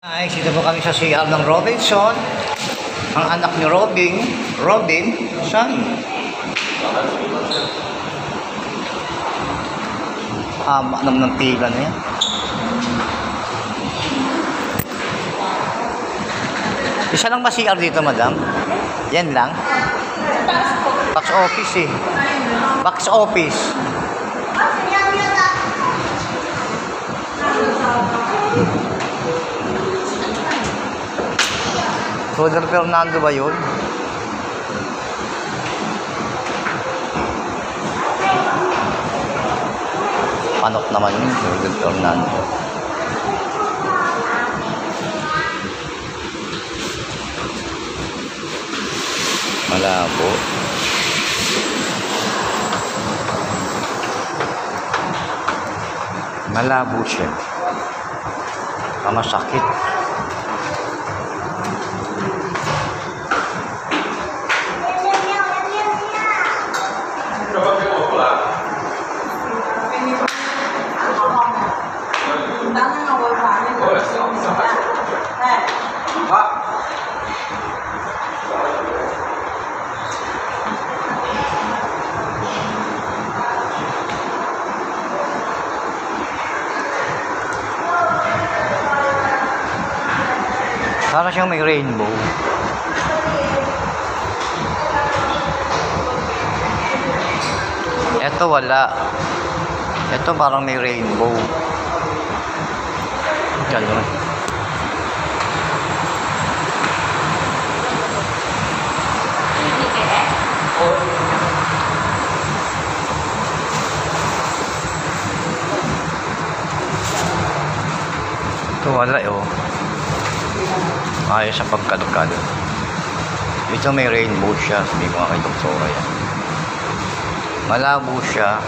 Ay, dito po kami sa CR ng Robinson. Ang anak ni Robin, saan? Haba naman ng pila na yan. Isa lang ba CR dito, madam? Yan lang? Box office eh. Box office. Father Fernando ba yun? Panok naman yun, Father Fernando. Malabo. Malabo siya. Masakit. Para siyang may rainbow. Ito wala. Ito parang may rainbow. Ganun. Ito wala oh. Ayos sa pagkalukad. Ito may rainbow siya. Sabi ko nga kay doktora yan. Malabo siya.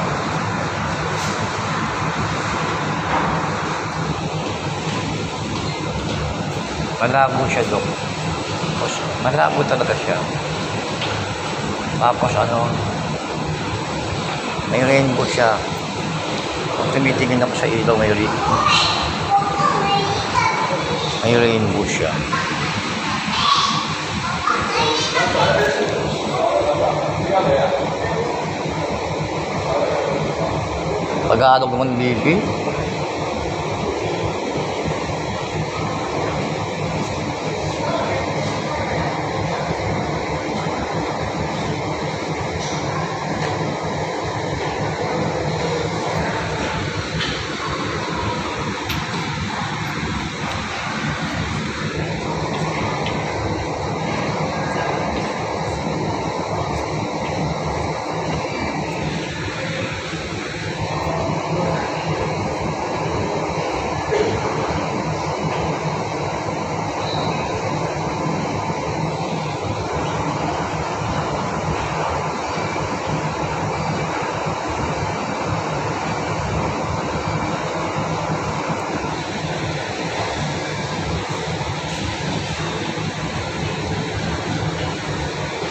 Malabo siya, dok. Malabo talaga siya. Tapos ano, may rainbow siya. Pag tumitingin ako sa ilaw, may rainbow siya. Pag-aalog naman bibi.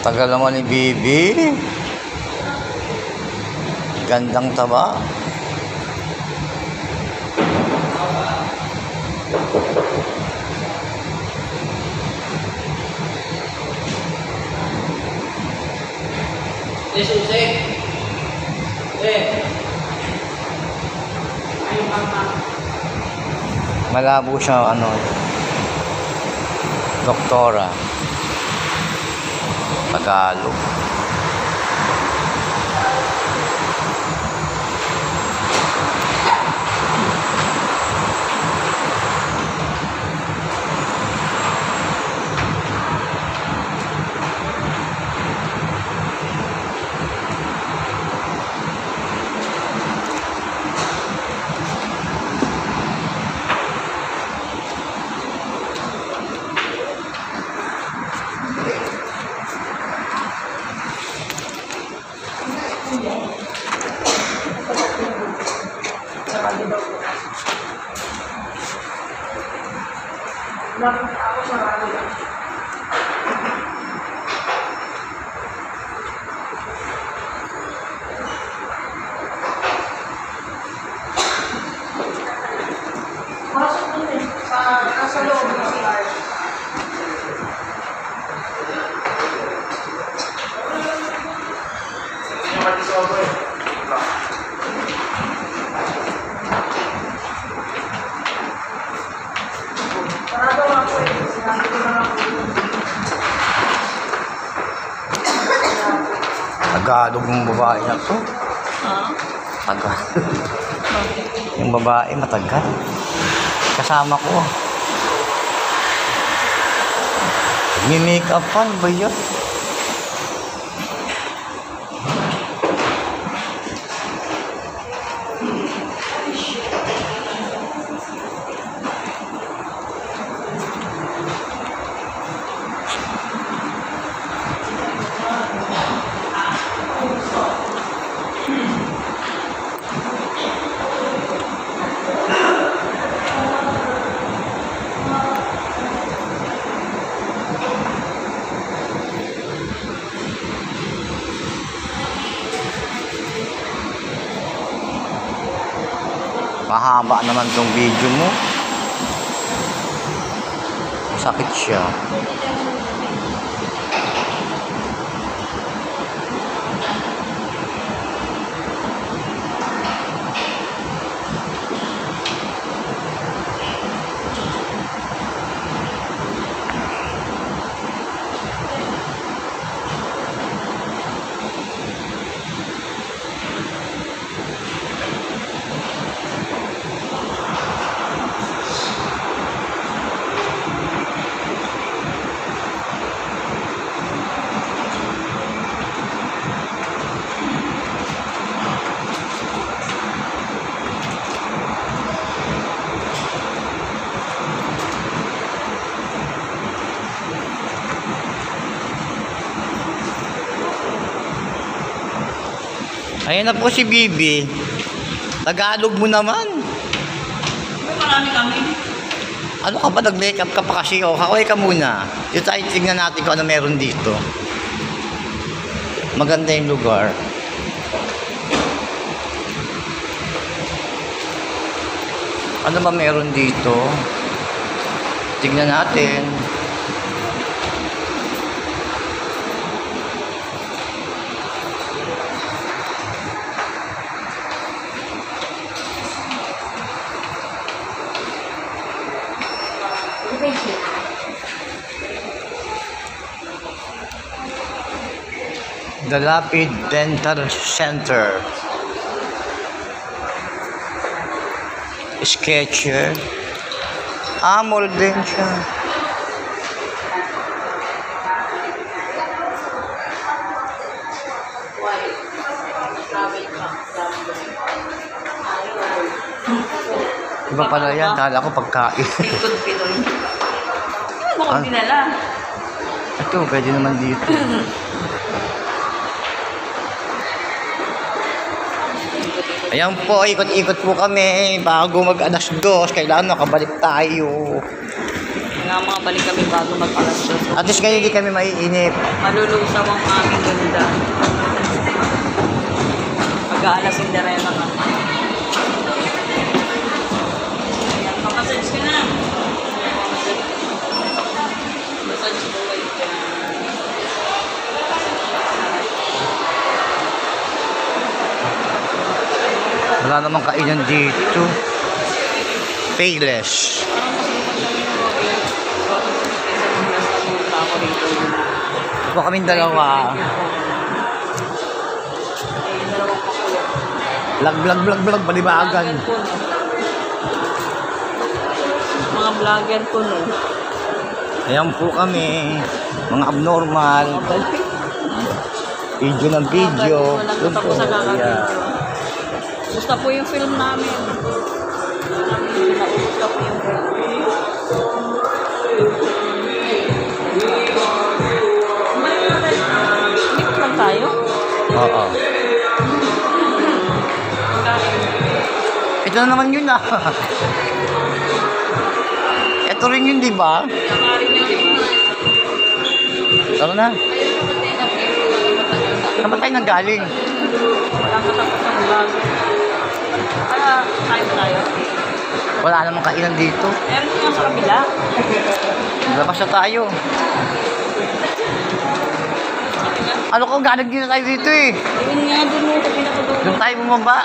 Tagal naman ni Bibi. Gandang taba. Malabo siya ano. Doktora. Tagalog. sa loob ng CR. Parado nga po eh. Sinabi ko na nga po. Tagalog ng babae na to. Tagalog. Yung babae matagal. Kasama ko. May-makeup pa ba yun? Mahaba naman tong video mo. Sakit siya. Ayan na po si Bibi. Tagalog mo naman. Marami kami. Ano ka ba? Nag-makeup ka pa kasi. O, kakaway ka muna. Yung tayo tingnan natin kung ano meron dito. Maganda yung lugar. Ano ba meron dito? Tingnan natin. The Lapid Dental Center. Sketcher. Mall din siya. Iba pala yan. Kala ko pagkain. Pinoy. Ano mo kung dinala? Ito, pwede naman dito. Ayan po, ikot-ikot po kami. Bago mag-alas 2, kailangan nakabalik tayo. Mga balik kami bago mag-alas 2. At least ngayon hindi kami maiinip. Malulusaw ang aming ganda. Mag-aalas Cinderella ka. Ayan, makasalis ka na. Masalis ko kayo ka. Wala namang kainan dito. Payless. Ito kaming dalawa. Vlog, balibagan. Mga vlogger po no. Ayan po kami. Mga abnormal. Video ng video. Walang tapos sa kakabidyo. Gusto po yung film namin. Gusto po yung film. Dito lang tayo? Oo. Ito na naman yun ah. Ito rin yun, di ba? Tara na. Saan ba tayo nanggaling? Walang katapos ng vlog. Kaya tayo. Wala namang kainan dito. Meron nga sa kabila. Labas na tayo. Ano ko, ganag din na tayo dito eh. Yun nga dun mo, sa pinakadulo. Doon tayo bumaba.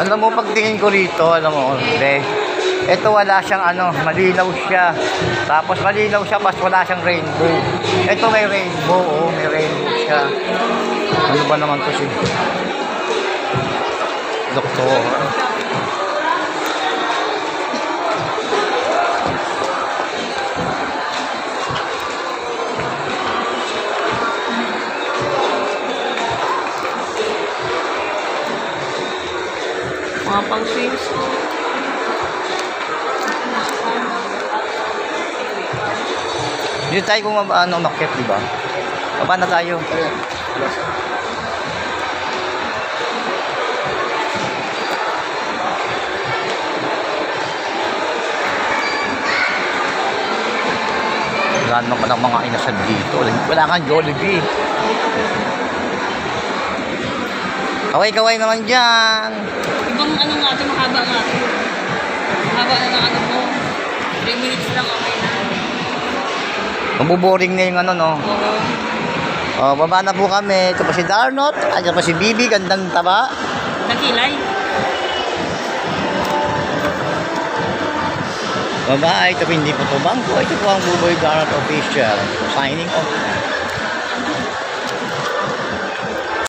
Alam mo, pagtingin ko rito, alam mo, ito wala siyang ano, malinaw siya. Tapos malinaw siya, mas wala siyang rainbow. Ito may rainbow, oh, may rainbow siya. Ano ba naman to si Doktor? Mga pang swims. Dito tayo kung umakyat, di ba? Baba na tayo. Wala naman palang mga inasal dito. Wala kang Jollibee. Kaway-kaway naman dyan. Ibang ano nga ito, mahaba nga ito. Mahaba na ng ano mo. 3 minutes lang okay na. Mabuboring na yung ano, no? Oo. Oh, baba na po kami. Ito pa si Darnot. Ito pa si Bibi. Gandang taba. Nagkilay. Bye-bye. Ito po hindi po ito bangko. Ito po ang Buboy Darnot Official. Signing off.